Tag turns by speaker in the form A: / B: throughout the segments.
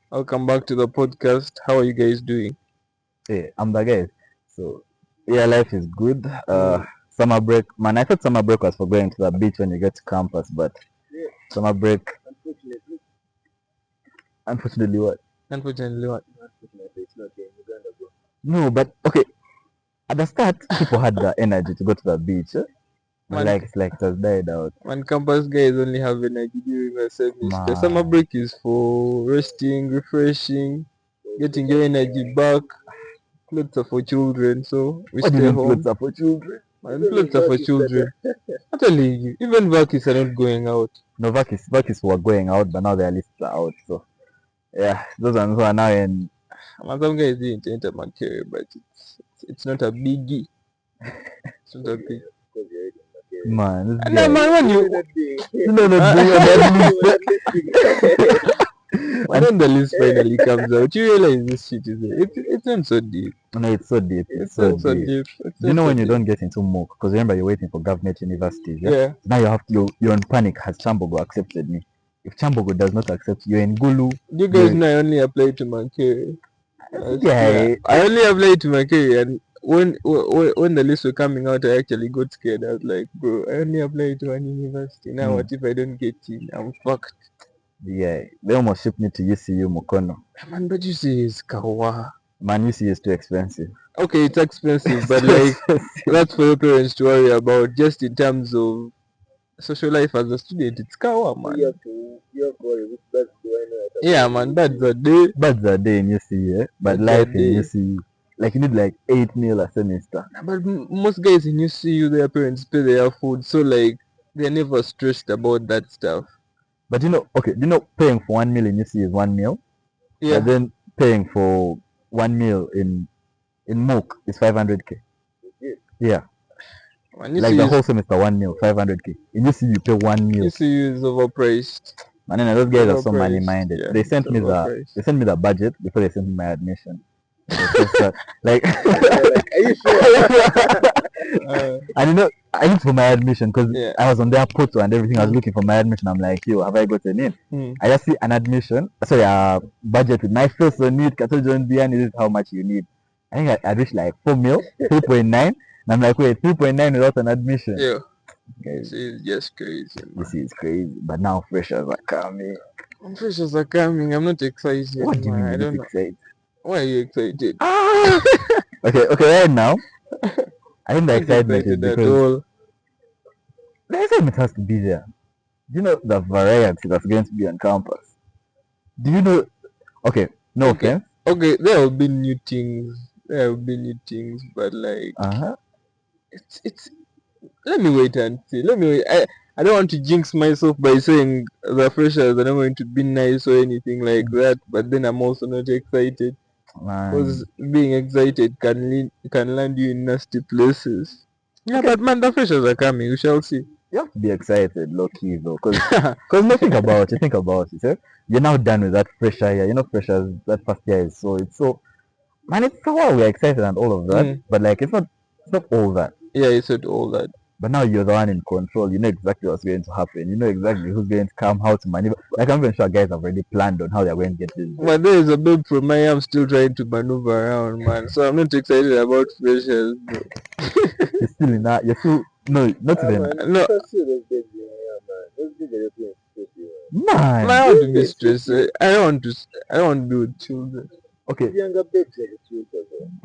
A: Welcome back to the podcast. How are you guys doing?
B: Hey, I'm the guy. So, yeah, life is good.
A: Mm,
B: Summer break, man. I thought summer break was for going to the beach when you get to campus, but summer break, unfortunately, what?
A: unfortunately, what?
B: No, but okay. At the start, people had the energy to go to the beach, but
A: Man,
B: it's like it has died out,
A: man, campus guys only have energy during the semester. Summer
B: man.
A: break is for resting, refreshing, getting your energy back. Clothes are for children, so we
B: What do you
A: stay
B: mean
A: home.
B: clothes are for children?
A: Man, clothes are for children. I'm telling you, even vacations are not going out.
B: No, Vakis were going out, but now their lists are out. So, yeah, those ones who are now in.
A: Man, some guys didn't enter my career, but it's not a biggie. It's not a big.
B: Man, this
A: And then,
B: guy.
A: man, when you
B: No, not being on that list.
A: But when the list finally comes out, you realize this shit is it's not so deep.
B: No, it's so deep. It's
A: It's
B: so
A: not so
B: deep.
A: deep. It's
B: Do you
A: not
B: know
A: so
B: when you
A: deep.
B: don't get into MOOC? Because remember, you're waiting for government universities, yeah?
A: Yeah.
B: Now you have you're in panic. Has Chambogo accepted me? If Chambogo does not accept you, you're in Gulu.
A: You guys
B: You're
A: know I only apply to my career.
B: this
A: Yeah.
B: guy.
A: I only applied to my career, and when the list were coming out, I actually got scared. I was like, bro, I only applied to one university. Now
B: Hmm,
A: what if I don't get in? I'm fucked.
B: yeah, they almost shipped me to UCU Mukono.
A: Man, but you see, it's kawa.
B: Man, UCU is too expensive.
A: Okay, it's expensive,
B: It's
A: but
B: too
A: like
B: expensive.
A: that's for your parents to worry about. Just in terms of social life as a student, it's kawa, man. Yeah, man, that's a day.
B: But the day in UCU, but
A: That's a
B: life in
A: day.
B: UCU, like you need like 8 mil a semester.
A: But most guys in UCU, their parents pay their food, so like they're never stressed about that stuff.
B: But okay, paying for 1 mil in UCU is 1 mil, but
A: Yeah,
B: then paying for 1 mil in MOOC is 500k. Yeah,
A: man,
B: like the whole semester 1 mil, 500k. In UC you pay 1 mil.
A: UCU is overpriced.
B: Man, those
A: It's
B: guys are so money
A: overpriced.
B: minded.
A: Yeah,
B: They
A: it's
B: sent me the
A: overpriced.
B: they sent me the budget before they sent me my admission. So, like,
A: Are you sure?
B: and I looked for my admission because
A: Yeah.
B: I was on their portal and everything. I was
A: Mm,
B: looking for my admission. I'm like, yo, have I gotten in?
A: mm.
B: I just see an admission. Sorry, budget with my face on it. Cato John Bian, this is how much you need. I think I reached like 4 mil, 3.9. And I'm like, wait, 3.9 without an admission.
A: Yeah,
B: Guys,
A: it's just crazy,
B: this
A: man.
B: is crazy. But now freshers are coming.
A: Freshers are coming. I'm not excited,
B: What do you
A: man.
B: mean
A: I
B: you're not
A: don't know.
B: excited?
A: Why are you excited?
B: Ah! Okay, right now, I think the
A: I'm not
B: excitement is
A: excited at
B: because
A: all.
B: the excitement has to be there. Do you know the variety that's going to be on campus? Do you know? Okay, no
A: Okay,
B: offense.
A: okay. There will be new things. There will be new things, but like
B: Uh-huh.
A: it's. Let me wait and see. Let me wait. I don't want to jinx myself by saying the freshers are not going to be nice or anything like that. But then I'm also not excited because
B: Man.
A: being excited can land you in nasty places. Yeah,
B: Okay,
A: but man, the freshers are coming. We shall see.
B: you have to be excited, low key though, because no, think about it. Eh? You're now done with that fresher year. Freshers that first year is so man. It's so well we're excited and all of that,
A: Mm,
B: but like it's not all that.
A: yeah, you said all that.
B: But now you're the one in control. You know exactly what's going to happen. You know exactly who's going to come, how to maneuver. Like I'm even sure guys have already planned on how they're going to get this done.
A: But there is a babe from my I'm still trying to maneuver around, man. So I'm not excited about freshers, bro.
B: You're still in that. You're still no, not even
A: No,
B: man.
A: I want to be stressed. I don't want to. I don't want to be with children.
B: Okay,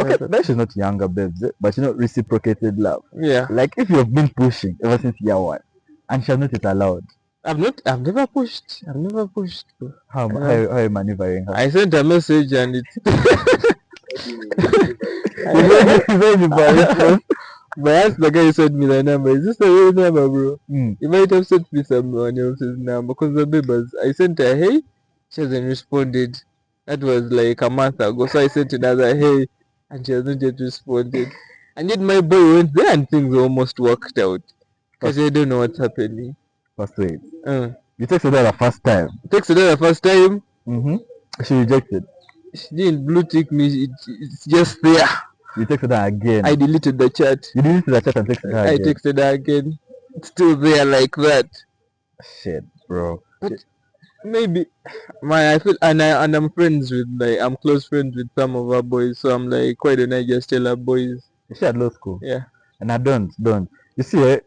B: okay. That she's not younger, babes, but reciprocated love.
A: Yeah,
B: Like if you've been pushing ever since year one, and she has not yet allowed,
A: I've not. I've never pushed. I've never pushed. Bro.
B: how
A: I,
B: how
A: never,
B: how are you maneuvering her?
A: I sent a message and it's.
B: It's only by response.
A: But I asked the guy who sent me the number. Is this the real number, bro?
B: Mm.
A: You might have sent me someone else's number because the babers. I sent her hey, she hasn't responded. That was like a month ago. So I sent another hey, and she has not yet responded. And yet my boy went there and things almost worked out. Cause
B: First,
A: I don't know what's happening.
B: first wait.
A: Uh,
B: You texted her the first time.
A: Text her the first time.
B: Mm-hmm. She rejected.
A: She didn't blue tick me. It's just there.
B: You texted her again.
A: I deleted the chat.
B: You deleted the chat and texted her
A: I
B: again.
A: texted her again. It's still there like that.
B: Shit, bro.
A: But maybe I feel and I'm friends with I'm close friends with some of our boys, so I'm like, why don't I just tell our boys?
B: Is she at law school?
A: Yeah.
B: And I don't. You see,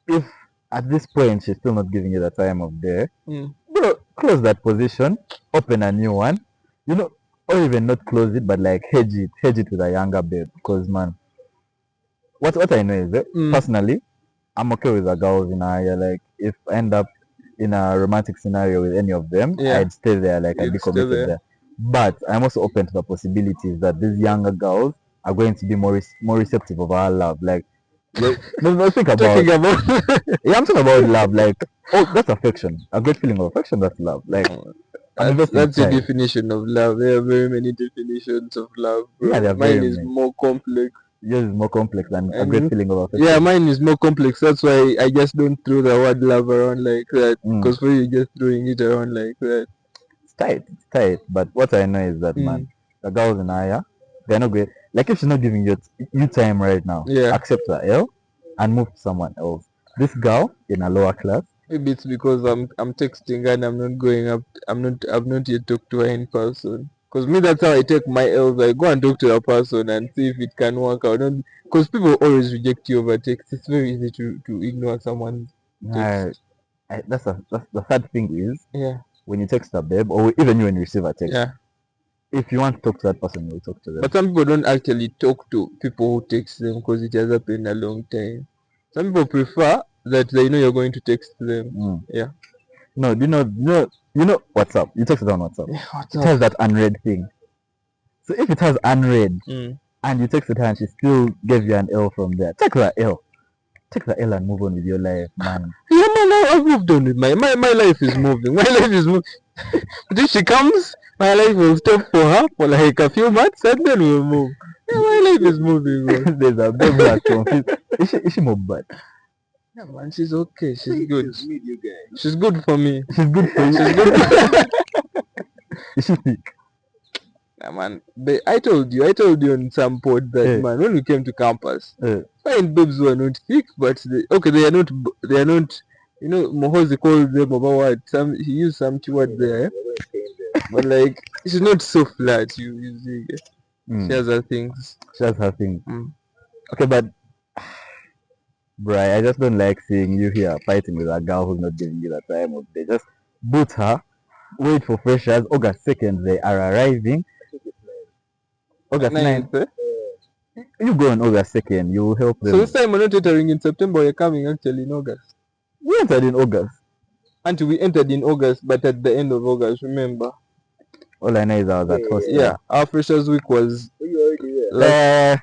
B: if at this point she's still not giving you the time of day, bro, close that position, open a new one, you know, or even not close it, but like hedge it with a younger babe. Because man, what I know is that personally, I'm okay with the girls in our area. Like if I end up in a romantic scenario with any of them,
A: Yeah.
B: I'd stay there. Like I'd
A: You'd
B: be
A: stay
B: committed
A: there.
B: there. But I'm also open to the possibilities that these younger girls are going to be more receptive of our love. Like, no, think about.
A: Talking about
B: Yeah, I'm talking about love. Like, oh, that's affection. A great feeling of affection. That's love. Like, I'm investing
A: that's your
B: time.
A: definition of love. There are very many definitions of love, bro.
B: Yeah, there are
A: Mine
B: very
A: is
B: many.
A: more complex.
B: Yours is more complex than a great feeling of affection.
A: Yeah, mine is more complex. That's why I just don't throw the word love around like that. Because for you, just throwing it around like that.
B: It's tight. But what I know is that, man, the girls in Aya, they're not great. Like, if she's not giving you time right now,
A: Yeah.
B: accept her L and move to someone else. This girl in a lower class.
A: Maybe it's because I'm texting and I'm not going up. I've not yet talked to her in person. Because me, that's how I take my L's. I go and talk to a person and see if it can work out. Because people always reject you over text. It's very easy to ignore someone's text.
B: That's the sad thing is,
A: yeah,
B: when you text a babe, or even you when you receive a text,
A: yeah.
B: if you want to talk to that person, you'll talk to them.
A: But some people don't actually talk to people who text them because it has happened a long time. Some people prefer that they know you're going to text them. Yeah.
B: No, you know WhatsApp. You text it on WhatsApp.
A: WhatsApp.
B: It has that unread thing. So if it has unread and you texted her and she still gave you an L from there, take the L. Take the L and move on with your life, man.
A: Yeah, man, I've moved on with my life is moving. My life is moving. But if she comes, my life will stop for her for like a few months and then we'll move. Yeah, my life is moving.
B: There's a baby that's confused. Is she more bad?
A: Yeah, man, she's okay. She's good. She's good for me.
B: She's good for you.
A: She's good for
B: Is she thick?
A: Yeah, man. I told you on some pod that man, when we came to campus, fine babes were not thick, but they are not. You know, Mohozi called them about what he used some word there, but like she's not so flat. You see, she has her things.
B: She has her things. Okay, but bro, I just don't like seeing you here fighting with a girl who's not giving you the time of day. Just boot her. Wait for freshers. August 2nd, they are arriving. August 9th. You go on August 2nd, you will help them.
A: So this time we're not entering in September, we're coming actually in August.
B: We entered in August.
A: Until we entered in August, but at the end of August, remember.
B: All I know is I was at hostel.
A: Yeah, our freshers week was like,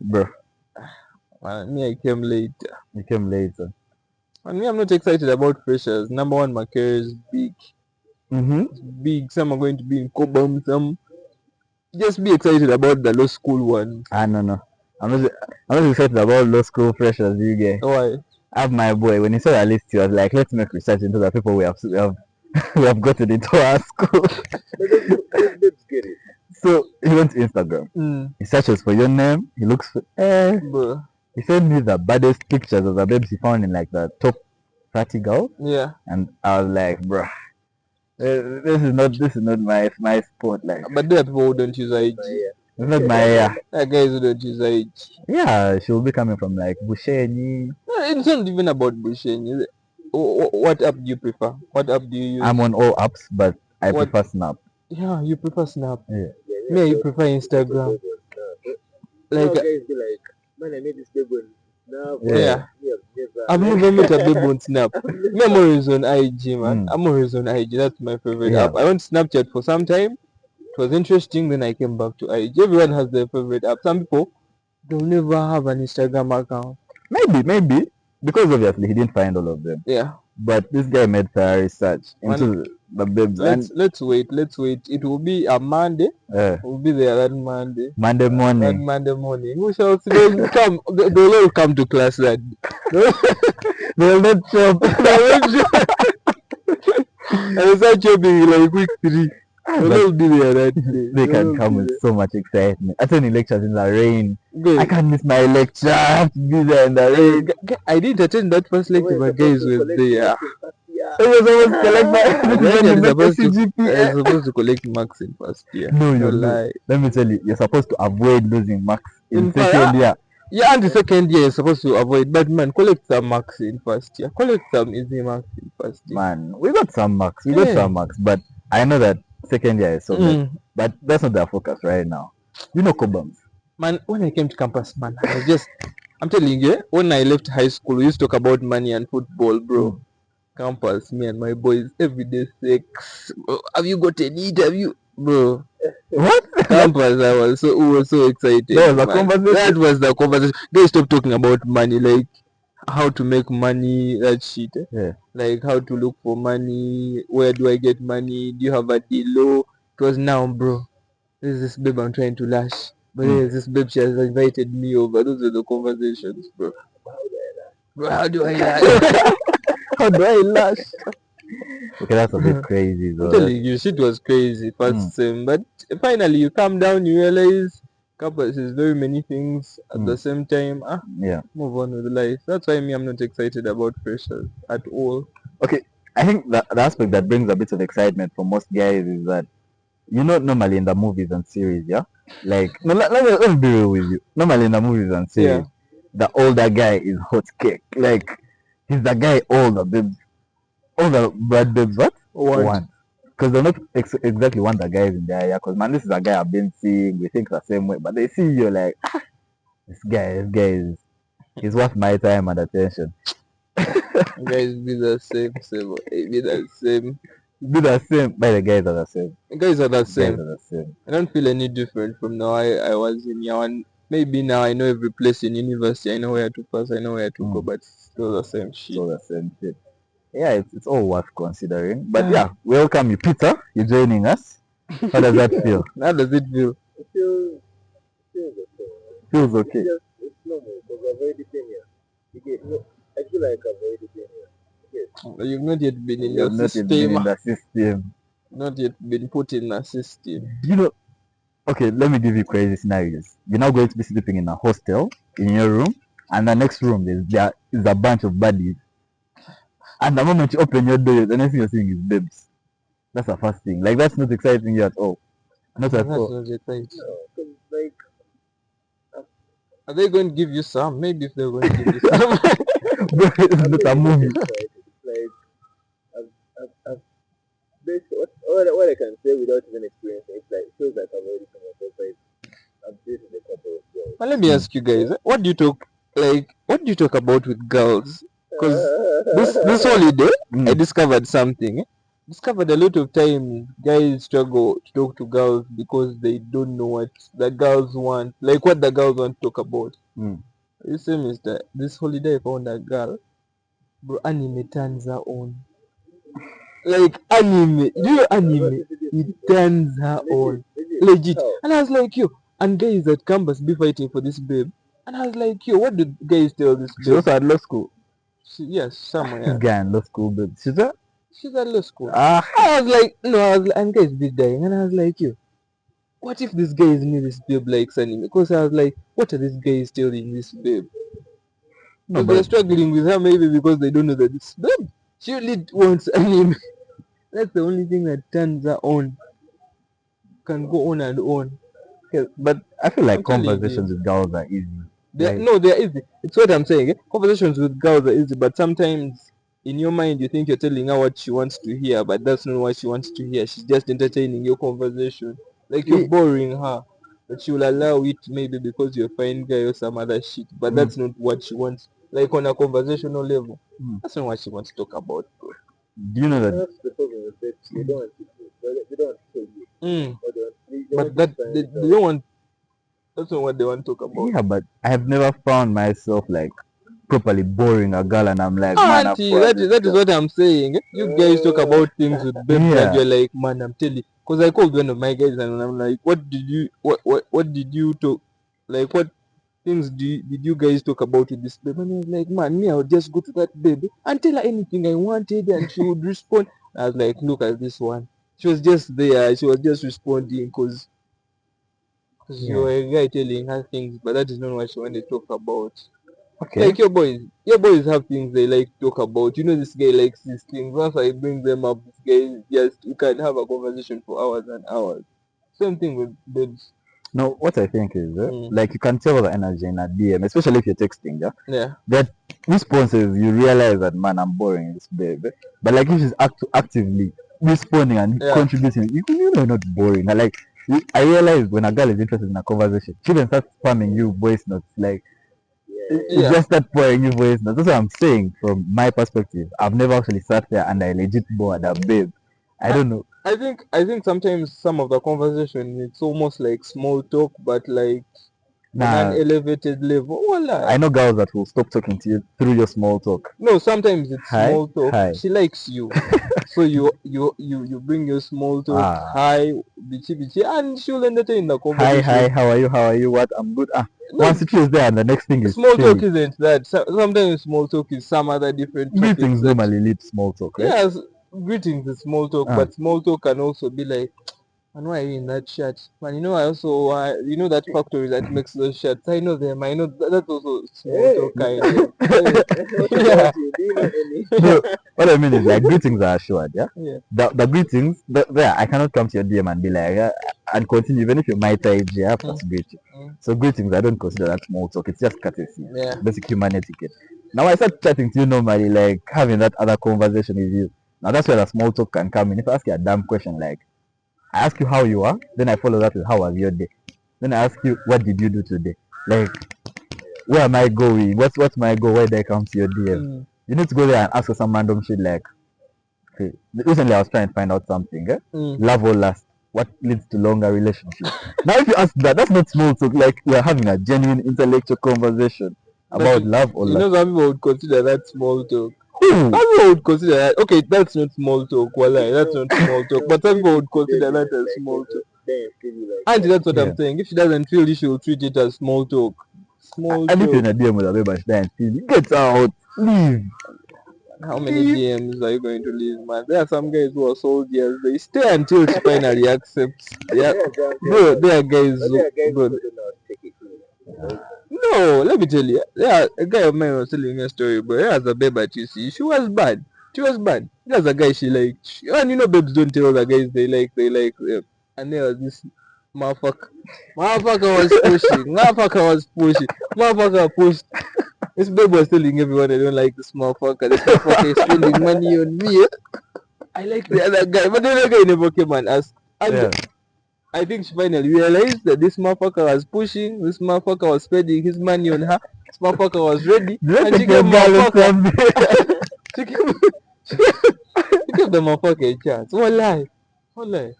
B: bro.
A: Me, I came later.
B: You came later.
A: And me, I'm not excited about freshers. Number one, my career is big. It's big. Some are going to be in Cobham, some just be excited about the law school one.
B: No. I'm not excited about law school freshers, you get.
A: Why?
B: I have my boy, when he saw the list, he was like, let's make research into the people we have we have gotten into our school. So he went to Instagram. He searches for your name. He looks for
A: Bro.
B: He sent me the baddest pictures of the babes he found in like the top 30 girls.
A: Yeah.
B: And I was like, bro, this is not my sport. Like,
A: but there are people who don't use IG.
B: It's not my
A: There are guys who don't use IG.
B: Yeah, she will be coming from like Bushenyi.
A: It's not even about Bushenyi. What app do you prefer? What app do you use?
B: I'm on all apps, but I prefer Snap.
A: Yeah, you prefer Snap.
B: Yeah.
A: Me, you prefer Instagram. Like, man, I made this babe on Snap. Yeah. I've never met a babe on Snap. Me, I'm always on IG, man. I'm always on IG. That's my favorite app. I went Snapchat for some time. It was interesting. Then I came back to IG. Everyone has their favorite app. Some people, they'll never have an Instagram account.
B: Maybe. Because obviously he didn't find all of them.
A: Yeah.
B: But this guy made thorough research into the babes.
A: Let's wait. It will be a Monday. We'll be there that Monday.
B: Monday morning.
A: That Monday morning. We shall see. They'll come. They'll all come to class that.
B: They'll not shop.
A: And start shopping like week 3. They'll all be there that day.
B: They can come with so much excitement. Attending lectures in the rain. I can't miss my lecture. I have to be there in the rain.
A: I didn't attend that first lecture, but guys were there.
B: So you're supposed to collect my
A: But
B: this is when you
A: you're
B: make a
A: supposed to
B: CGPA.
A: supposed to collect marks in first year.
B: No,
A: No
B: you're not.
A: lie.
B: Let me tell you, you're supposed to avoid losing marks in
A: In fact,
B: second year.
A: yeah, and the second year you're supposed to avoid. But man, collect some marks in first year. Collect some easy marks in first year.
B: Man, we got some marks. We got
A: Yeah.
B: some marks, but I know that second year is so bad.
A: Mm.
B: But that's not their focus right now. You know Cobams.
A: Man, when I came to campus, man, I was just, I'm telling you, when I left high school, we used to talk about money and football, bro. Campus, me and my boys, everyday sex. Bro, have you got a need? Have you, bro?
B: What?
A: Campus, we were so excited.
B: That was a
A: Man.
B: conversation?
A: That was the conversation. They stopped talking about money, like how to make money, that shit.
B: Yeah.
A: Like how to look for money, where do I get money? Do you have a deal? It was now, bro. This is this babe I'm trying to lash. But there's this babe, she has invited me over. Those are the conversations, bro. Bro, how do I lash? How do I lash?
B: Okay, that's a bit crazy though.
A: I'm telling you, shit was crazy first sem. But finally you calm down, you realize campus is very many things at the same time.
B: Yeah.
A: Move on with life. That's why me, I'm not excited about freshers at all.
B: Okay, I think the aspect that brings a bit of excitement for most guys is that, you know, normally in the movies and series, yeah, like no, let me be real with you. Normally in the movies and series, the older guy is hot cake. Like he's the guy all the bad babes want. Because they're not exactly want the guys in there, yeah. Because man, this is a guy I've been seeing. We think the same way, but they see you like this guy is worth my time and attention.
A: Guys be the same, be the same.
B: Be the same, but the guys are the same.
A: Guys are the same.
B: Guys are the same.
A: I don't feel any different from now. I was in year one. Maybe now I know every place in university. I know where to pass. I know where to go, but still the same shit.
B: Still the same shit. Yeah, it's all worth considering. But yeah, welcome you, Peter. You're joining us. How does that feel?
A: How does it feel?
C: It feels okay.
B: Feels okay.
C: It's normal because I've already been here. I feel like I've already been here.
A: You've not yet been in
B: You've
A: the
B: not
A: system.
B: yet been in the system.
A: Not yet been put in the system.
B: You know, okay, let me give you crazy scenarios. You're now going to be sleeping in a hostel in your room, and the next room there is a bunch of buddies. And the moment you open your door, the next thing you're seeing is babes. That's the first thing. Like that's not exciting you at all. Not at all.
A: Not exciting. Like, are they going to give you some? Maybe if they're going to give you some.
B: Bro, it's not a movie.
C: Like, I've what I can say without even experiencing it, like, it feels like I've already come across, like, I've dated a couple of girls.
A: Well, let me ask you guys, what do you talk about with girls? Because this holiday, I discovered something. Discovered a lot of times guys struggle to talk to girls because they don't know what the girls want, like what the girls want to talk about. You see, mister, this holiday I found a girl, bro, anime turns her on. Like anime, do you anime? It turns her on, legit. And I was like, yo, and guys at campus be fighting for this babe. And I was like, yo, what did guys tell this babe?
B: She also had law school.
A: Yes, somewhere.
B: This guy in law school, babe. She's
A: at law school. I was like, no, and guys be dying. And I was like, yo, what if this guy is me, this babe likes anime? Because I was like, what are these guys telling this babe? No, they're struggling with her maybe because they don't know that this babe, she only wants anime. That's the only thing that turns her on. Can go on and on.
B: Okay, but I feel like conversations with girls are easy.
A: No, they're easy. It's what I'm saying. Conversations with girls are easy, but sometimes in your mind you think you're telling her what she wants to hear, but that's not what she wants to hear. She's just entertaining your conversation. Like you're boring her. But she will allow it maybe because you're a fine guy or some other shit. But that's not what she wants. Like on a conversational level. That's not what she wants to talk about, bro.
B: Do you know that?
C: That's the problem with it. They don't want they don't want to tell you.
A: But they don't want. That's not what they want to talk about.
B: Yeah, but I have never found myself like properly boring a girl, and I'm like, man,
A: auntie, that is what I'm saying. You guys talk about things with babes, and you're like, man, I'm telling you. Because I called one of my guys, and I'm like, what did you talk? Like, what things did you guys talk about with this babe? And I was like, man, me, I would just go to that baby and tell her anything I wanted, and she would respond. I was like, look at this one. She was just there. She was just responding because you were a guy telling her things, but that is not what she wanted to talk about.
B: Okay.
A: Like your boys have things they like to talk about. You know, this guy likes these things. Once I bring them up, this guy just you can have a conversation for hours and hours. Same thing with babes.
B: No, what I think is,
A: Mm.
B: like you can tell the energy in a DM, especially if you're texting, yeah?
A: Yeah.
B: That responses, you realize that, man, I'm boring this babe. But like if she's actively responding and
A: Yeah.
B: contributing, you know not boring. And like, I realize when a girl is interested in a conversation, she then starts spamming you voice notes. Like, it's
A: Yeah.
B: just that pouring you voice notes. That's what I'm saying from my perspective. I've never actually sat there and I legit bored a babe. I don't know.
A: I think sometimes some of the conversation it's almost like small talk, but like on an
B: Nah,
A: elevated level. Voila.
B: I know girls that will stop talking to you through your small talk.
A: No, sometimes it's
B: Hi,
A: small talk.
B: hi.
A: She likes you, so you bring your small talk.
B: Ah.
A: Hi, bichi bichi, and she'll entertain the
B: Hi,
A: conversation.
B: hi, how are you? How are you? What? I'm good. Ah,
A: No,
B: once it is there, and the next thing is
A: small talk
B: silly.
A: isn't that. Sometimes small talk is some other different topics.
B: Greetings
A: That,
B: normally lead to small talk, right?
A: yes, greetings is small talk,
B: Ah.
A: but small talk can also be like, and why are you in that shirt? Man, you know, I also, you know that factory that makes those shirts. I know them. I know that's also small talk kind of.
C: What
A: Yeah.
C: about you? Do you know any?
B: No, what I mean is like greetings are assured, yeah.
A: Yeah.
B: The greetings, there I cannot come to your DM and be like, and continue even if you're my age, yeah, after to greet you. So greetings, I don't consider that small talk. It's just courtesy,
A: Yeah.
B: basic human etiquette. Now I start chatting to you normally, like having that other conversation with you. Now that's where the small talk can come in. If I ask you a damn question like, I ask you how you are, then I follow that with how was your day. Then I ask you what did you do today? Like where am I going? What's my goal? Where did I come to your DM? You need to go there and ask for some random shit like, okay, recently I was trying to find out something. Love or lust? What leads to longer relationships? Now if you ask that, that's not small talk. Like we're having a genuine intellectual conversation about love or
A: You
B: lust.
A: know, some people would consider that small talk.
B: Who?
A: Some people would consider that, okay, that's not small talk, walai, that's not small talk, but some people would consider that as small talk. And that's what
B: Yeah.
A: I'm saying. If she doesn't feel it, she will treat it as small talk. Small
B: And if you're
A: talk.
B: in a DM with a babe and she doesn't feel it, get out, leave.
A: How many DMs are you going to leave, man? There are some guys who are soldiers. They stay until she finally accepts. Yeah, bro, there are guys who, bro. No, let me tell you. Yeah, a guy of mine was telling me a story, bro. There was a babe at UC. She was bad. She was bad. There's a guy she liked. And you know, babes don't tell the guys they like. They like them. And there was this motherfucker. Motherfucker was pushing. Motherfucker was pushing. Motherfucker pushed. This babe was telling everyone I don't like this motherfucker. This motherfucker is spending money on me. I like the other guy, but the other guy never came and asked. And
B: Yeah.
A: I think she finally realized that this motherfucker was pushing, this motherfucker was spending his money on her, this motherfucker was ready, and she gave motherfucker. she gave the motherfucker a chance. Walai. Walai.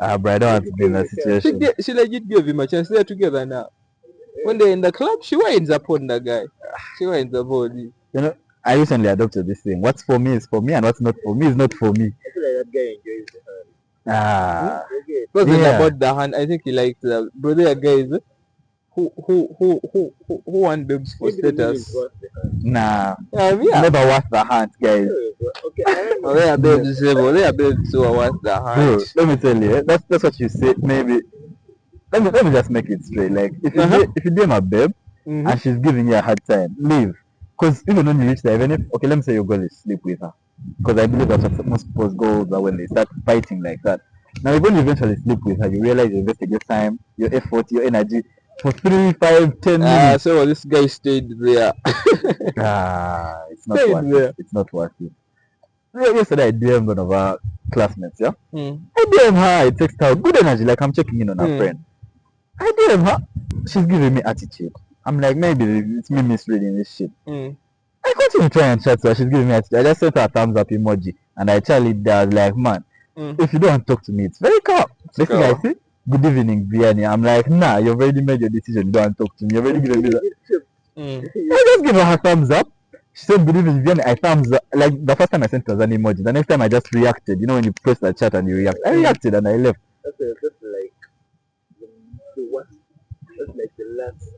B: Ah, bro, I don't want to be in that situation.
A: She legit gave him a chance. They're together now. When they're in the club, she winds up on the guy. She winds up on him.
B: You know, I recently adopted this thing. What's for me is for me, and what's not for me is not for me.
C: I feel like that guy enjoys the hand.
B: Ah,
C: Okay.
A: It wasn't
B: Yeah.
A: about the hand. I think he liked the bro. There are guys who want babes for
C: Maybe the woman is
A: status.
C: worth the hand.
B: nah,
A: Yeah.
B: never worth the hand, guys.
C: Okay, I don't know.
A: Oh, they are babes disabled. They are babes who are worth the
B: Bro,
A: hand.
B: let me tell you, that's what you say. Maybe let me just make it straight. Like if you if you DM a babe and she's giving you a hard time, leave. Because even when you reach there, even if okay, let me say your goal is sleep with her, because I believe that's what most people's goals are when they start fighting like that. Now, when you eventually sleep with her, you realize you invested your time, your effort, your energy for 3, 5, 10 minutes.
A: So this guy stayed there.
B: It's not
A: Stayed
B: worth
A: there.
B: it. It's not worth it. Yesterday I DM'd one of our classmates, yeah?
A: Hmm.
B: I DM her, I text her, good energy, like I'm checking in on her friend. I DM her, she's giving me attitude. I'm like, maybe it's me misreading this shit. I continue to try and chat to her, she's giving me attitude. I just sent her a thumbs up emoji, and I tell it that, like, man, if you don't talk to me, it's very calm. Next thing I say, good evening, Vianney. I'm like, nah, you've already made your decision, you don't talk to me, you've already given me that. I just give her a thumbs up. She said, good evening, Vianney. I thumbs up. Like, the first time I sent her was an emoji. The next time I just reacted. You know, when you press the chat and you react. I reacted and I left.
C: That's like the worst. That's like the last.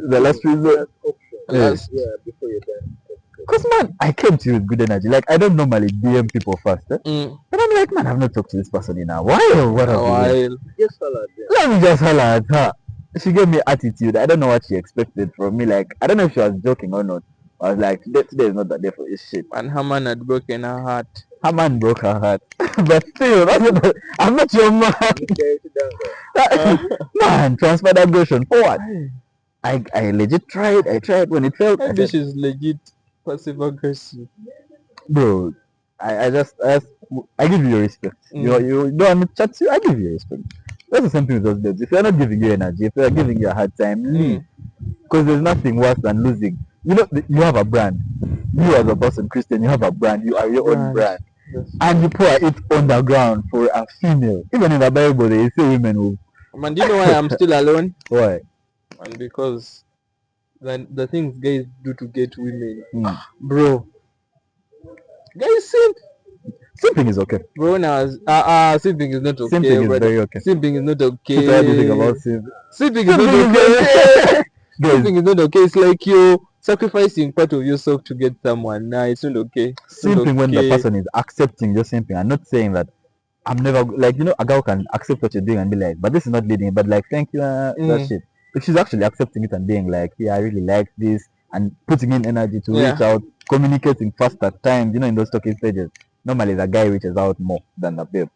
B: The last resort.
C: Option. Yeah, before you're done.
B: Because, man, I came to you with good energy. Like, I don't normally DM people first. But I'm like, man, I've not talked to this person in a while. What a while.
C: Just holler at them.
B: Let me just holler at her. she gave me attitude. I don't know what she expected from me. Like, I don't know if she was joking or not. I was like, today is not the day for this shit.
A: And her man had broken her heart.
B: Her man broke her heart. But still, I'm not your man. Man, transfer that aggression forward. I legit tried. I tried when it felt.
A: Maybe she's legit passive aggressive.
B: Bro, I just I give you your respect. You don't want me to chat to you, I give you respect. That's the same thing with those babes. If they're not giving you energy, if they're giving you a hard time, leave. Because there's nothing worse than losing. You know, you have a brand. You as a person, Christian, you have a brand. You are your own brand. Yes. And you pour it on the ground for a female. Even in the Bible, they say women will.
A: Man, do you know why I'm still alone?
B: Why?
A: And because the things guys do to get women, bro. Guys,
B: simping is okay.
A: Bro, now simping is not okay.
B: Simping is very okay.
A: Simping is not okay.
B: What do you think about simping?
A: Simping is not okay. Simping is not okay. It's like you sacrificing part of yourself to get someone. Nah, it's not okay.
B: Simping when the person is accepting your simping. I'm not saying that I'm never like, you know, a girl can accept what you're doing and be like, but this is not leading, but like, thank you, that shit. If she's actually accepting it and being like, yeah, I really like this, and putting in energy to reach out, communicating fast at times, you know, in those talking stages, normally the guy reaches out more than the babe.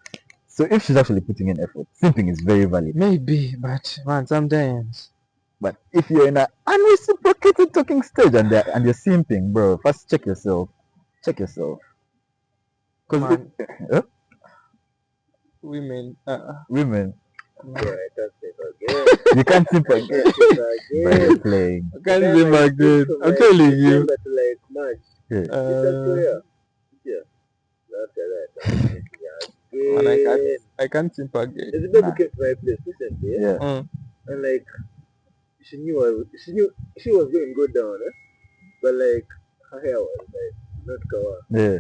B: So if she's actually putting in effort, simping is very valid.
A: Maybe, but man, sometimes.
B: But if you're in an unreciprocated talking stage and you're simping, bro, first check yourself. Check yourself. Because
A: women.
B: Women.
C: Yeah, I can't simp again.
B: You can't simp again. But you're playing.
A: I can't simp again. I'm telling you.
C: Like March. Yeah. After that,
A: and I can't simp again.
C: There's a baby came to my place recently.
B: Yeah.
C: And like she knew she was going to go down, but like her hair was like not covered.
B: Yeah.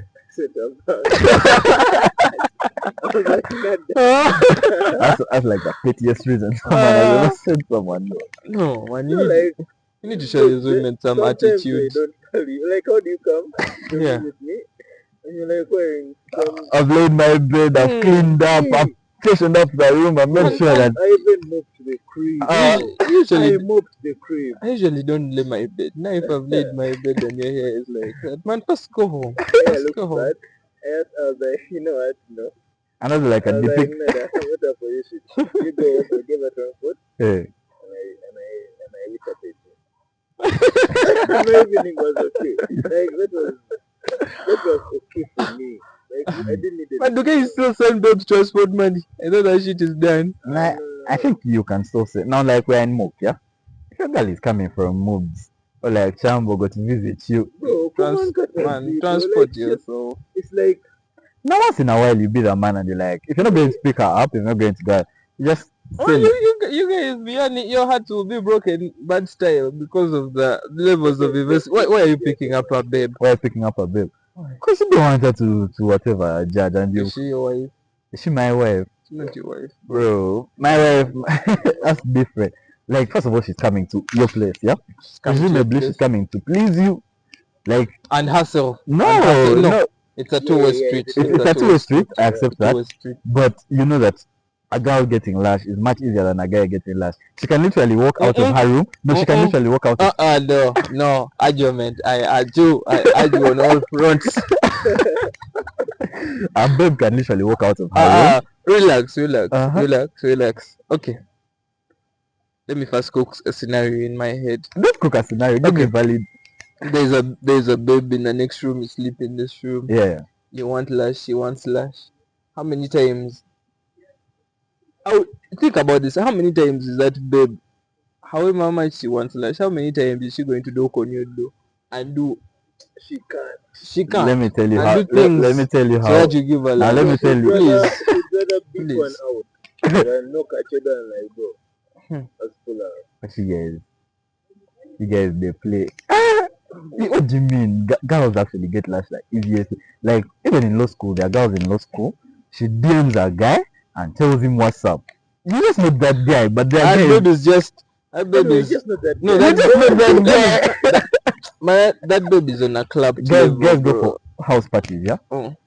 B: That's like the pettiest reason someone has ever said someone.
A: No, man, you need to show these women some attitude.
C: They don't tell you. Like, how do you come? With me? And you're like, wearing
B: I've laid my bed, I've cleaned up, I've freshened up the room, I made sure that
C: I even moved the crib. I moved the crib.
A: I usually don't lay my bed. Now if I've laid my bed and your hair is like that, man, first go home.
C: First go home. I was like, you know what? No.
B: Another like a depict.
C: What up for you? You go also give a transport.
B: Hey.
C: And I reached up it. My evening was okay. Like that was okay for me. Like I didn't need it.
A: But the guy is still send babes transport money. I know that shit is done.
B: I think you can still say now, like we're in Mook, yeah? If your girl is coming from Moobs or like Chambo got to visit you.
C: Bro,
A: transport like, you, so
C: it's like
B: now once in a while you be the man and you're like, if you're not going to pick her up, you're not going to go, you just
A: you guys beyond your heart will be broken bad style because of the levels of investment. Why are you picking up a babe?
B: Why are you picking up a babe? Because you don't want her to whatever judge and you.
A: Is she your wife?
B: Is she my wife?
A: She's not your wife.
B: Bro, my wife that's different. Like first of all she's coming to your place, yeah? Presumably she's coming to please you. Like
A: and herself.
B: No.
A: It's a two-way street.
B: It's a two-way street. I accept that. But you know that a girl getting lashed is much easier than a guy getting lashed. She can literally walk out of her room. No, she can literally walk out.
A: No argument. I argue on all fronts.
B: A babe can literally walk out of her room.
A: Relax. Okay. Let me first cook a scenario in my head.
B: Don't cook a scenario. Give me valid.
A: There's a babe in the next room. You sleep in this room.
B: Yeah.
A: You want lash. She wants lash. How many times? Think about this. How many times is that babe? However much she wants lash, how many times is she going to knock on your door and do? She can't.
B: Let me tell you how. Let me tell you how.
A: So that you give her lash.
B: Let me tell you.
C: Please. One out. And knock at you down like bro. That's full out.
B: But you guys, they play. What do you mean? Girls actually get lashed like easiest. Like even in law school, there are girls in law school. She DMs a guy and tells him what's up. You just not that guy, but that
A: babe is just. That babe is
C: just not that.
A: No, that's not that guy. That babe is on a club.
B: Guys go for house parties, yeah.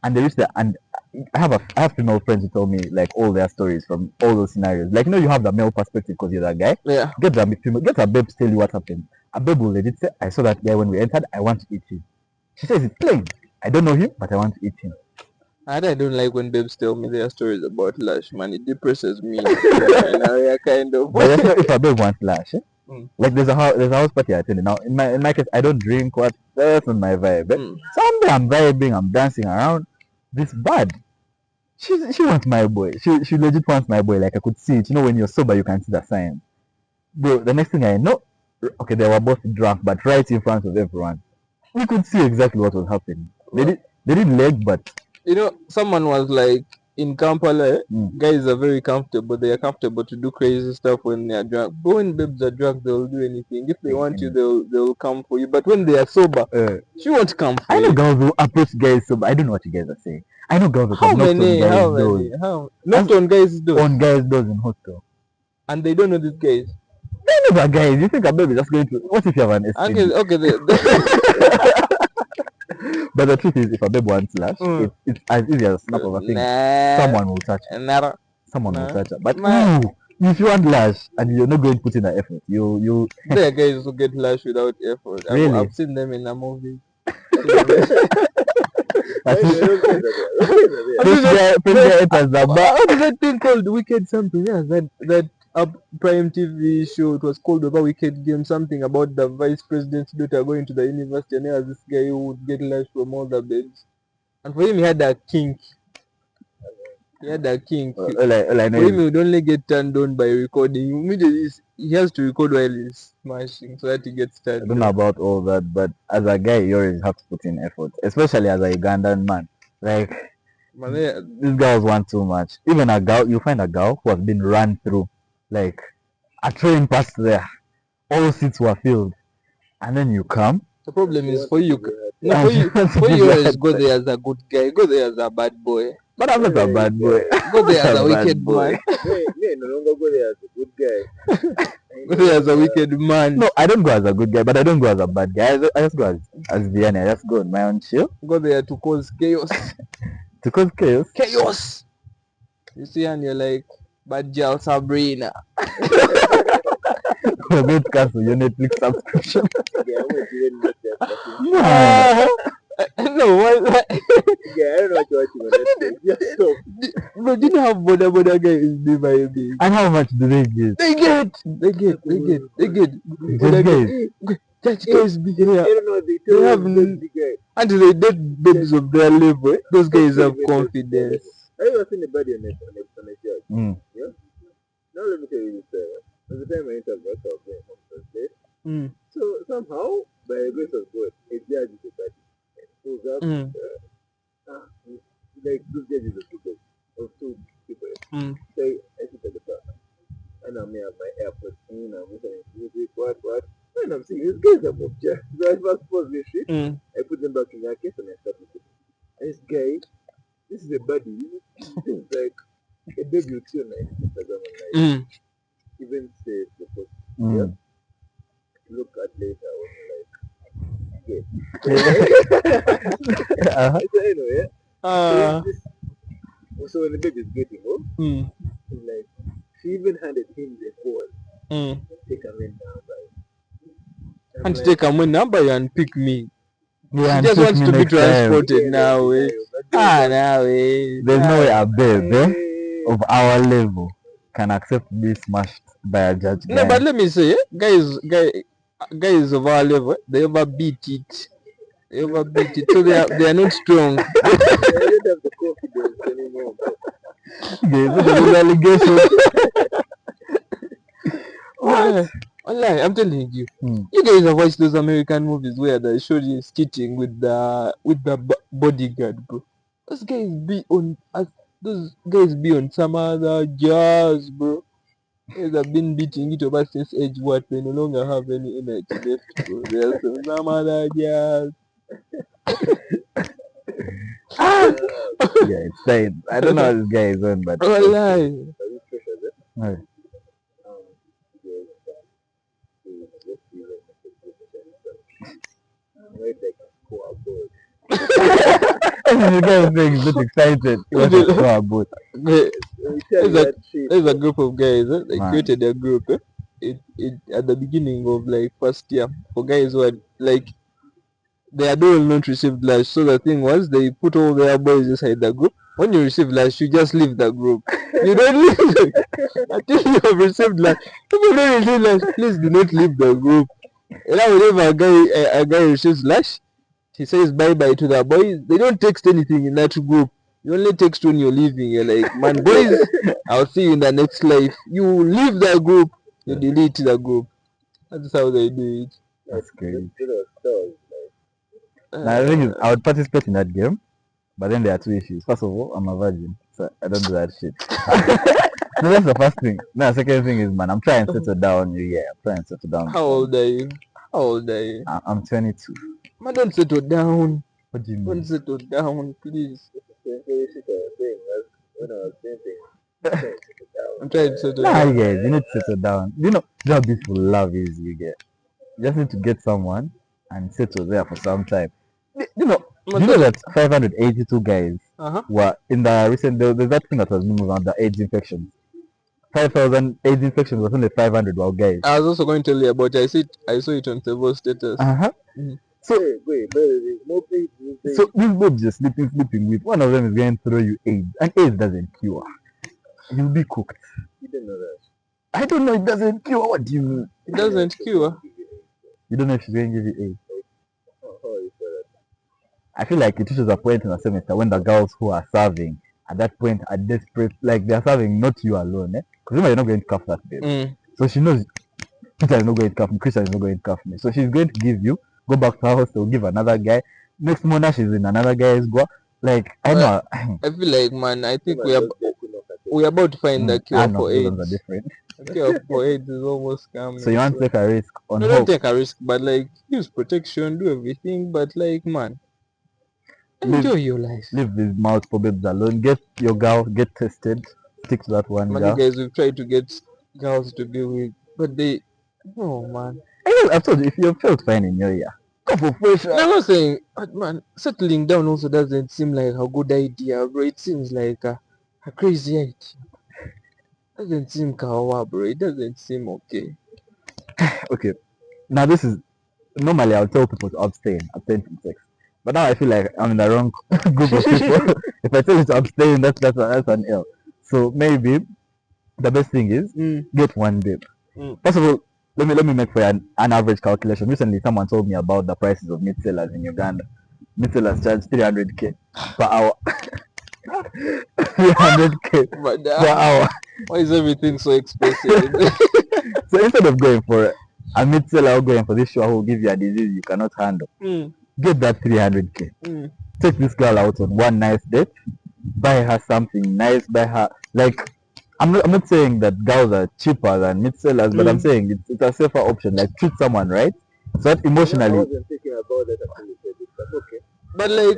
B: And they reach there, and I have female friends who tell me like all their stories from all those scenarios. Like you have the male perspective because you're that guy.
A: Yeah.
B: Get a babe to tell you what happened. A babe will legit say, I saw that guy when we entered, I want to eat him. She says it's plain. I don't know him, but I want to eat him.
A: I don't like when babes tell me their stories about Lash, man. It depresses me. And I kind of.
B: But if a babe wants Lash, like there's a house party I attended. Now in my case, I don't drink. That's not my vibe. Someday I'm vibing, I'm dancing around. This bad. She wants my boy. She legit wants my boy. Like I could see it. When you're sober, you can see the signs. Bro, the next thing I know, okay, they were both drunk, but right in front of everyone, we could see exactly what was happening. They didn't leg, but
A: someone was like, in Kampala, guys are very comfortable. They are comfortable to do crazy stuff when they are drunk. But when babes are drunk, they'll do anything. If they want you, they'll come for you. But when they are sober, she won't come for you.
B: I know girls who approach guys sober. I don't know what you guys are saying. I know girls who
A: How many? Knocked on guys' doors.
B: On guys' doors in hostel.
A: And they don't know these guys.
B: They know the guys. You think a baby is just going to? What if you have an STD?
A: Okay.
B: But the truth is, if a babe wants Lash, it's as easy as a snap of a finger. Someone will touch her. Someone will touch her. But if you want Lash and you're not going to put in the effort, you.
A: There are guys who get Lash without effort.
B: Really?
A: I've seen them in the movies.
B: What is
A: that thing called Wicked something? Yeah, that Prime TV show. It was called Over Wicked Game. Something about the vice president's daughter going to the university, and there was this guy who would get Lash from all the babes. And for him, he had a kink. For him, he would only get turned on by recording. Immediately, he has to record while he's smashing so that he gets turned on.
B: I don't know about all that, but as a guy, you always have to put in effort, especially as a Ugandan man. Like, these girls want too much. Even a girl, you find a girl who has been run through. Like, a train passed there. All seats were filled. And then you come.
A: The problem is for you always go there as a good guy. Go there as a bad boy.
B: But I'm not a bad boy.
A: Go there as a wicked man.
C: No longer go there as a good guy.
A: Go there as a wicked man.
B: No, I don't go as a good guy, but I don't go as a bad guy. I just go as Vianney. I just go on my own chill.
A: Go there to cause chaos.
B: To cause chaos?
A: Chaos! You see, and you're like, bad girl Sabrina.
B: We're going to cancel your Netflix subscription.
A: No, why?
C: Yeah, I don't know what you're watching on Netflix. Just stop.
A: Bro, do you know how Boda guys do my baby?
B: And how much do they get?
A: They get. Boda guys. Church guys be here. They have until they date babes of their level. Those guys have confidence.
C: Have you ever seen a body on a church? Yeah? Now let me tell you this story. At the time I entered the house, I was going home Thursday. So somehow, by the grace of God, a judge is a body. Pulls up, like two judges of two people. So I sit at the back. And I may have my AirPods in, I'm listening to music, what. And I'm seeing these guys are object. So I first pause this shit, I put them back in their case and I start listening. And this guy, this is a buddy. It's like a baby with you on Instagram and like even says the post. Yeah. Look at later when like so anyway, so when the baby is getting home, it's like she even handed him the phone. Take a man down by.
A: And take a man number and pick me.
B: Yeah,
A: he just wants to be transported now. There's
B: no way a babe of our level can accept being smashed by a judge.
A: No, but let me say, guys of our level, they overbeat it. So they are not strong.
C: They don't have the confidence anymore.
A: What? Wallahi, I'm telling you, you guys have watched those American movies where they show you cheating with the bodyguard, bro. Those guys be on some other jazz, bro. Guys have been beating it over since age what? They no longer have any energy left, bro. There's some other jazz.
B: Yeah, it's fine. I don't know how this guy is on, but
A: wallahi.
B: the guy was saying he's not excited. He wants to throw a boat.
A: There's a group of guys. They
B: Man.
A: created a group. At the beginning of like first year for guys who had like they had all not received lash. So the thing was they put all their boys inside the group. When you receive lash, you just leave the group. You don't leave until you have received lash. If you don't receive lash, please do not leave the group. And now whenever a guy receives lash, he says bye bye to the boys. They don't text anything in that group. You only text when you're leaving. You're like, man, boys, I'll see you in the next life. You leave the group, you delete the group. That's how they do it.
B: That's crazy. Now, the thing is, I would participate in that game, but then there are two issues. First of all, I'm a virgin, so I don't do that shit. So that's the first thing. Now, second thing is, man, I'm trying to settle down. Yeah, I'm trying to settle down.
A: How old are you? How old are you?
B: I'm 22.
A: Man, don't settle down.
B: What do you mean?
A: Don't settle down, please. I'm trying to settle
B: Nah,
A: down.
B: guys, you need to settle down. You know how beautiful love is. You get. You just need to get someone and settle there for some time. You know that 582 guys were in the recent. There's that thing that was moving around, the AIDS infections. 5,000 AIDS infections, was only 500 were guys.
A: I was also going to tell you about it. I saw it on Sevo's status.
B: So these mobs you're sleeping with, one of them is going to throw you AIDS, and AIDS doesn't cure. You'll be cooked.
C: You didn't know that.
B: I don't know. It doesn't cure. What do you mean?
A: It doesn't cure.
B: You don't know if she's going to give you AIDS. I feel like it reaches a point in a semester when the girls who are serving at that point are desperate, like they're serving not you alone, because you're not going to cuff that babe. So she knows Peter is not going to cuff me, Christian is not going to cuff me. So she's going to give you, go back to her house, they'll give another guy. Next morning she's in another guy's go. Like I know.
A: I feel like, man, I think we're about to find the cure for AIDS.
B: Are different.
A: The cure for AIDS is almost coming.
B: So you want to take a risk on
A: no, don't take a risk, but like use protection, do everything, but like, man, enjoy your life.
B: Leave these mouth for babes alone. Get your girl, get tested, stick to that one
A: Many guys we've tried to get girls to be with, but they no, man.
B: I've told you, if you felt fine in your year, go for fresh.
A: I'm not saying, but man, settling down also doesn't seem like a good idea, bro. It seems like a crazy idea. Doesn't seem kawawa, bro. It doesn't seem okay.
B: Okay, now this is normally I'll tell people to abstain from sex, but now I feel like I'm in the wrong group of people. If I tell you to abstain, that's an L. So maybe the best thing is get one babe. First of all, let me make for an average calculation. Recently, someone told me about the prices of meat sellers in Uganda. Meat sellers charge 300k per hour. 300k per hour.
A: Why is everything so expensive?
B: So instead of going for a meat seller or going for this show who will give you a disease you cannot handle, get that 300k. Take this girl out on one nice date. Buy her something nice. Buy her like. I'm not saying that girls are cheaper than meat sellers, but I'm saying it's a safer option. Like treat someone right, so that emotionally.
C: I wasn't thinking about that until you said it, but okay.
A: But like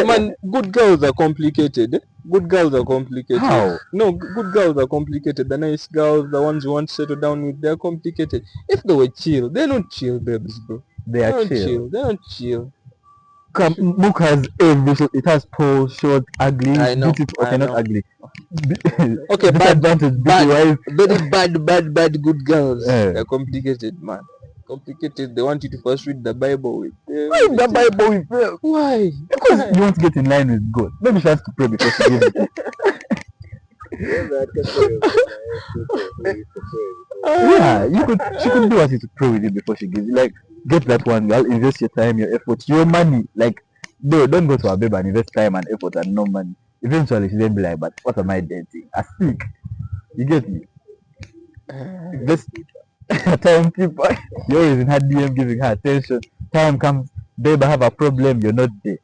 A: man, good girls are complicated. Good girls are complicated.
B: How?
A: No, good girls are complicated. The nice girls, the ones you want to settle down with, they're complicated. If they were chill, they're not chill, babes, bro.
B: They're not chill.
A: They're not chill.
B: Book has every. It has tall, short, ugly, beautiful. Okay, not ugly.
A: Okay, bad,
B: very
A: bad good girls. They're complicated, man. Complicated. They want you to first read the Bible with them.
B: Read the Bible with them.
A: Why?
B: Because you want to get in line with God. Maybe she has to pray before she gives it. Yeah, she could do as you to pray with you before she gives you. Like, get that one girl, invest your time, your effort, your money. Like, don't go to a babe and invest time and effort and no money. Eventually, she then be like, but what am I dating? A stick. You get me? Just time people. You're always in her DM giving her attention. Time comes, babe, I have a problem, you're not there.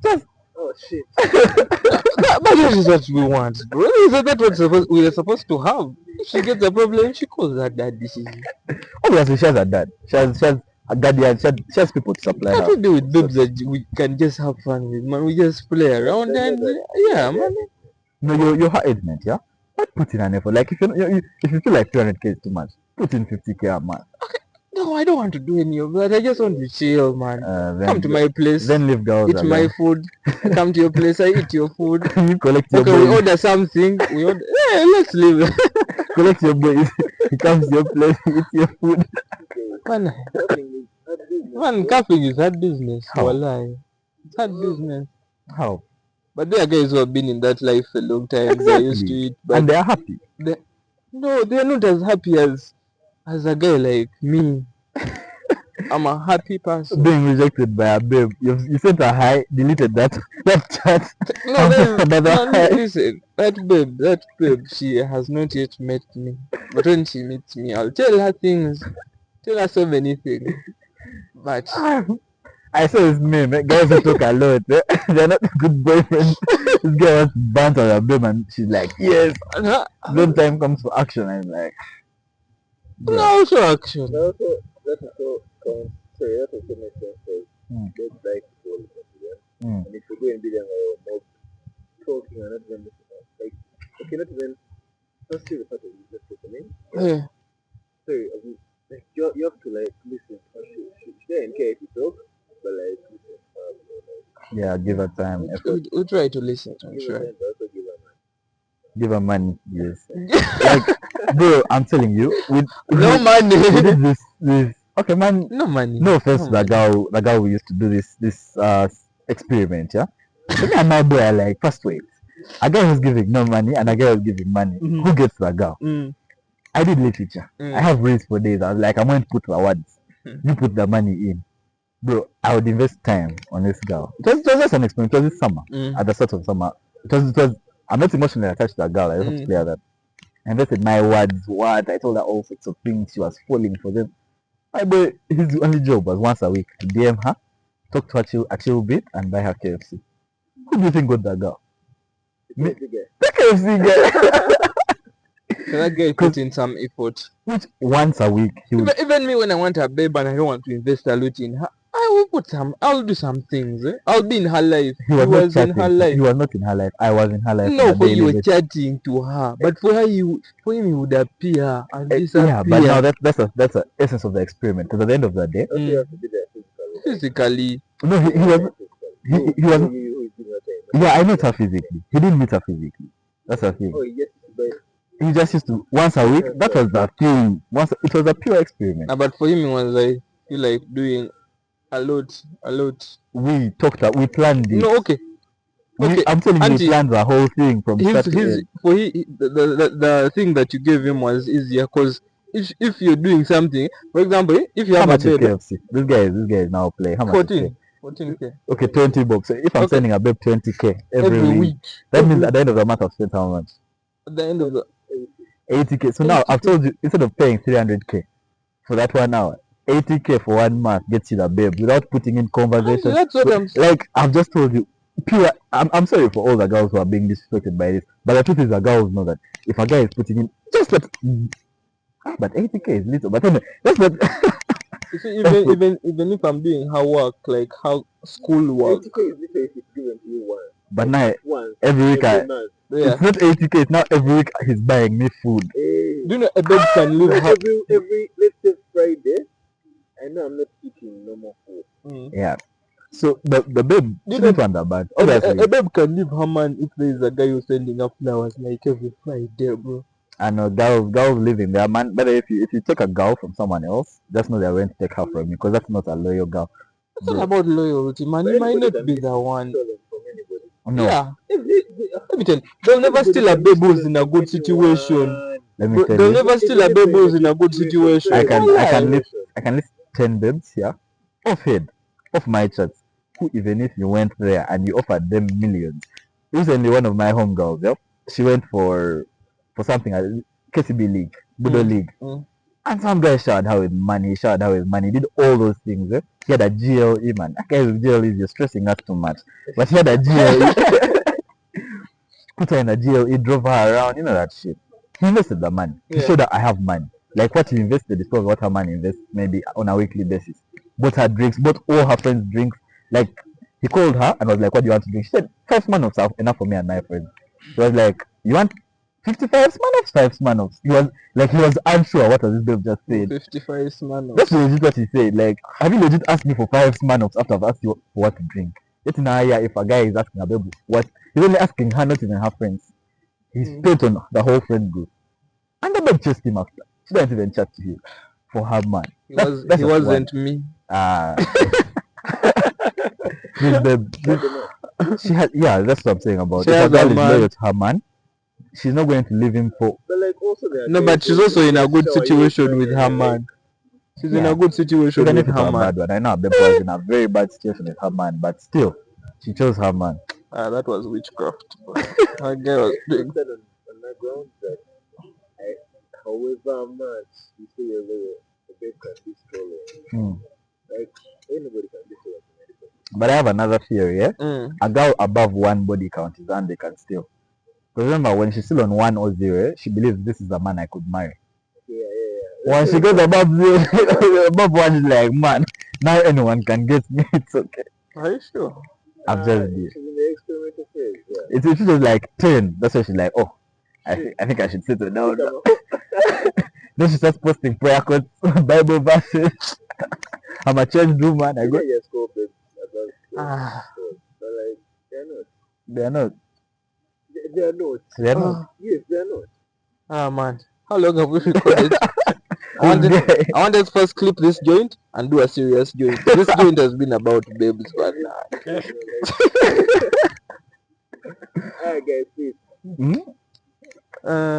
B: Just
C: oh shit.
A: But this is what we want, bro. Isn't that what we're supposed to have? If she gets a problem, she calls her dad. This is
B: obviously she has a dad. She has a guardian. She has people to supply her.
A: What to do with babes that we can just have fun with, man? We just play around and yeah, man.
B: No, you're her age mate, yeah. But put in an effort. Like if you feel like 300k is too much, put in 50k a month.
A: Okay. No, I don't want to do any of that. I just want to chill, man. Come to my place.
B: Then leave girls
A: Eat my
B: alone.
A: food. I come to your place. I eat your food.
B: You collect your
A: Okay,
B: boys.
A: we order something. We order. Yeah, let's leave.
B: Collect your boys. He comes to your place. He eats your food.
A: Man,
C: Nothing is hard business.
A: man, caffeine is hard business.
B: How?
A: Wallahi. It's hard business.
B: How?
A: But there are guys who have been in that life a long time. They're used to
B: Exactly.
A: it. But
B: And they are happy.
A: no, they're not as happy as a guy like me. I'm a happy person.
B: Being rejected by a babe. You sent a hi, deleted that chat.
A: No,
B: Another hi.
A: listen. That babe, she has not yet met me. But when she meets me, I'll tell her things. Tell her so many things. But
B: I saw his meme. Guys who talk a lot. They're not good boyfriends. This girl wants to banter her babe and she's like, yes. Then time comes for action. I'm like,
A: no, also action.
C: That also counts. Sorry, that also makes sense because those like people, and if you go and be them more talking and not even listening, like okay, not even not still the part of you just listening.
A: Yeah.
C: Sorry, like you have to like listen. She didn't care if you talk, but like listen.
B: yeah, give her time, effort.
A: We try to listen. I'm
C: Give
A: sure.
C: her time, but also give her money.
B: Give her money, yes. Like, bro, I'm telling you,
A: No money.
B: we did this. Okay, man.
A: No money.
B: No offense to
A: money.
B: the girl we used to do this experiment, yeah. So me and my boy are like, first wait, a guy who's giving no money and a guy who's giving money.
A: Mhm.
B: Who gets the girl? I did literature. I have reads for days. I was like, I'm going to put the words. You put the money in. Bro, I would invest time on this girl. It was just an experiment. It was this summer, at the start of summer. It was I'm not emotionally attached to the girl. I just have to clear that. I invested my words, what I told her all sorts of things. She was falling for them. My boy, his only job was once a week to DM her, talk to her a chill bit, and buy her KFC. Who do you think got that girl? Me, the KFC guy.
A: So that guy put in some effort.
B: Which once a week he would.
A: Even me, when I want a babe and I don't want to invest a lot in her, I'll do some things. I'll be in her life.
B: He was not
A: in her life.
B: He was not in her life. I was in her life.
A: No, for you were chatting to her, but for him he would appear and disappear.
B: Yeah, but now that's the essence of the experiment. Because at the end of the day,
C: You have to be there physically.
A: Physically.
B: no, he was. Yeah, I met her physically. He didn't meet her physically. That's the thing.
C: Oh, yes, but
B: He just used to once a week. That was the thing. It was a pure experiment.
A: But for him, it was like he like doing a lot.
B: We talked. We planned it.
A: No, okay.
B: I'm telling you,
A: Auntie,
B: we planned the whole thing from start to end.
A: The thing that you gave him was easier because if you're doing something, for example, if you
B: How
A: have
B: much
A: a
B: is
A: babe,
B: KFC? This guy is now playing. How much?
A: 14k
B: Okay, 20 bucks. So if I'm
A: Okay.
B: sending a babe 20k every week, that
A: Every
B: means at the end of the month I've spent how much?
A: at the end of the
B: 80k. So now I've told you, instead of paying 300k for that 1 hour, 80k for 1 month gets you the babe without putting in conversation.
A: That's what I'm
B: like. I've just told you. Pure. I'm sorry for all the girls who are being disrespected by this, but the truth is, the girls know that if a guy is putting in just let. But 80k is little. But anyway, that's not.
A: You see, even if I'm doing her work, like how school work.
C: 80k is literally if it's given to you
B: But now
C: once
B: every week
C: month.
A: Yeah.
B: it's not 80k. It's now every week he's buying me food.
C: Hey.
A: Do you know a babe can live her?
C: Every let's say Friday, I know I'm not eating no more food.
B: Yeah. So the babe
A: You
B: shouldn't want that bad.
A: A
B: Obviously,
A: babe can leave her man if there is a guy who's sending her flowers like every Friday, bro.
B: I know girls living there, man. But if you take a girl from someone else, just know they're going to take her from you because that's not a loyal girl.
A: It's not about loyalty, man.
C: But
A: You might
C: anybody
A: not
C: can
A: be
C: get
A: the one.
C: stolen from anybody.
B: No.
A: Yeah. Let me tell you, they'll never steal a babe who's in a good situation.
B: Let me tell
A: They'll
B: you,
A: never steal a babe who's in a good situation.
B: I can
A: Wallahi.
B: list 10 babes here, off my chats, who even if you went there and you offered them millions. Recently, one of my homegirls, yep, she went for something at KCB League, Budo League. And some guy showered her with money, did all those things. He had a GLE, man. That guy with GLE, you're stressing us too much. But he had a GLE. Put her in a GLE, drove her around, you know that shit. He invested the money. He showed that I have money. Like what he invested is probably what her money invests maybe on a weekly basis. Bought her drinks, bought all her friends drinks. Like he called her and was like, what do you want to drink? She said, 5 months of enough for me and my friends. He was like, you want 55 Smirnoffs, 5 Smirnoffs. He was unsure what was this babe just said.
A: 55 Smirnoffs.
B: That's legit what he said. Like, have you legit asked me for 5 Smirnoffs after I've asked you for what to drink? Yet in a year, if a guy is asking a babe what, he's only asking her, not even her friends. He's spent on the whole friend group. And the babe chased him after. She didn't even chat to him for her man.
A: He wasn't me.
B: This babe, she had, yeah, that's what I'm saying about.
A: She
B: If a
A: has a
B: girl is
A: man.
B: loyal to her man, she's not going to leave him for.
C: But like also
A: No, but she's also in a good situation with her man. She's in a good situation
B: Even
A: with
B: if it's
A: her
B: a
A: man.
B: bad one. I know Bebe was in a very bad situation with her man, but still, she chose her man.
A: That was witchcraft. Her guy was big.
C: Said on that ground that however much you say you're the babe can be stolen. Like anybody can be stolen.
B: But I have another theory, yeah? A girl above 1 body count is one they can steal. Because remember, when she's still on 1 or 0, she believes this is a man I could marry.
C: Yeah.
B: When she goes above 0, above 1 is like, man, now anyone can get me, it's okay.
A: Are you sure?
B: I've just did.
C: She's in the experimental phase, yeah.
B: It's just like 10. That's why she's like, oh, I think I should settle down. Then she starts posting prayer quotes, Bible verses. I'm a changed woman. I go.
C: Yes, go babe. But like they're not.
B: They're not.
C: They're not. Yes, they're not.
A: Ah man, how long have we recorded? I wanted to first clip this joint and do a serious joint. This joint has been about babes, but
C: Alright guys, please.